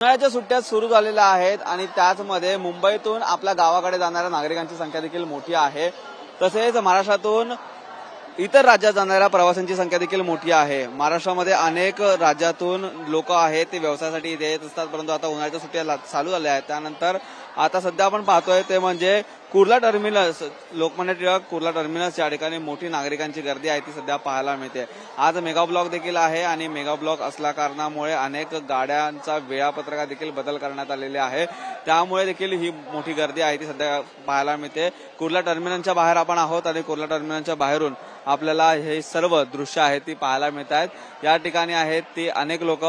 उन्हाळ्याच्या सुट्ट्या सुरू झालेल्या आहेत आणि त्याचमध्ये मुंबईतून आपल्या गावाकडे जाणाऱ्या नागरिकांची संख्या देखील मोठी आहे. तसेच महाराष्ट्रातून इतर राज्यात जाणाऱ्या प्रवाशांची संख्या देखील मोठी आहे. महाराष्ट्रामध्ये अनेक राज्यातून लोक आहेत ते व्यवसायासाठी इथे येत असतात, परंतु आता उन्हाळ्याच्या सुट्ट्या चालू झाल्या आहेत. त्यानंतर आता सध्या आपण पाहतोय ते म्हणजे कुर्ला टर्मिनस, लोकमान्य टिळक कुर्ला टर्मिनस या ठिकाणी मोठी नागरिकांची गर्दी आहे ती सध्या पाहायला मिळते. आज मेगा ब्लॉक देखील आहे आणि मेगा ब्लॉक असल्या कारणामुळे अनेक गाड्यांचा वेळापत्रकात देखील बदल करण्यात आलेले आहे. त्यामुळे देखील ही मोठी गर्दी आहे ती सध्या पाहायला मिळते. कुर्ला टर्मिनसच्या बाहेर आपण आहोत आणि कुर्ला टर्मिनसच्या बाहेरून आपल्याला हे सर्व दृश्य आहेत ती पाहायला मिळत आहेत. या ठिकाणी आहेत ती अनेक लोक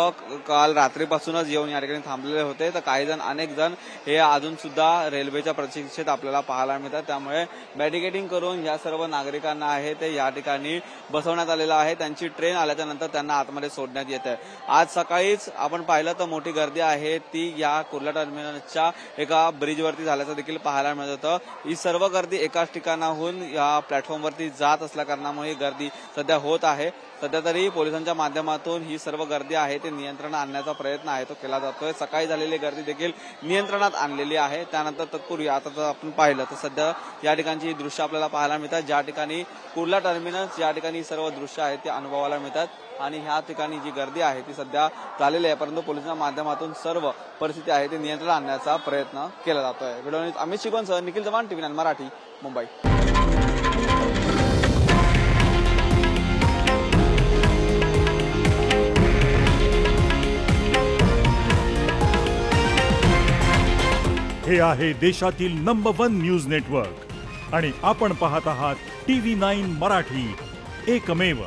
काल रात्रीपासूनच येऊन या ठिकाणी थांबलेले होते, तर काही जण अनेक जण हे अजून सुद्धा रेल्वेच्या प्रतीक्षेत आपल्याला पाहायला मिळतात. त्यामुळे बॅरिकेडिंग करून या सर्व नागरिकांना आहे ते या ठिकाणी बसवण्यात आलेलं आहे. त्यांची ट्रेन आल्याच्या नंतर त्यांना आतमध्ये सोडण्यात येत आहे. आज सकाळीच आपण पाहिलं तर मोठी गर्दी आहे ती या कुर्ला टर्मिनसच्या एका ब्रिजवरती झाल्याचं देखील पाहायला मिळत होतं. ही सर्व गर्दी एकाच ठिकाणाहून या प्लॅटफॉर्मवरती जात असल्या कारणामुळे गर्दी सध्या होत आहे. सध्या तरी पोलिसांच्या माध्यमातून ही सर्व गर्दी आहे ते नियंत्रणात आणण्याचा प्रयत्न आहे तो केला जातोय. सकाळी झालेली गर्दी देखील नियंत्रणात आणलेली आहे. त्यानंतर तत्पूर्वी आता जर आपण पाहिलं तर सध्या या ठिकाणची दृश्य आपल्याला पाहायला मिळतात, ज्या ठिकाणी कुर्ला टर्मिनस या ठिकाणी सर्व दृश्य आहेत ते अनुभवायला मिळतात आणि ह्या ठिकाणी जी गर्दी आहे ती सध्या झालेली आहे. परंतु पोलिसांच्या माध्यमातून सर्व परिस्थिती आहे ती नियंत्रणात आणण्याचा प्रयत्न केला जातोय. व्हिडिओ अमित शिगवणसह निखिल चव्हाण, TV9 मराठी, मुंबई. हे आहे देशातील नंबर 1 न्यूज नेटवर्क आणि आपण पाहत आहात TV9 मराठी, एकमेव.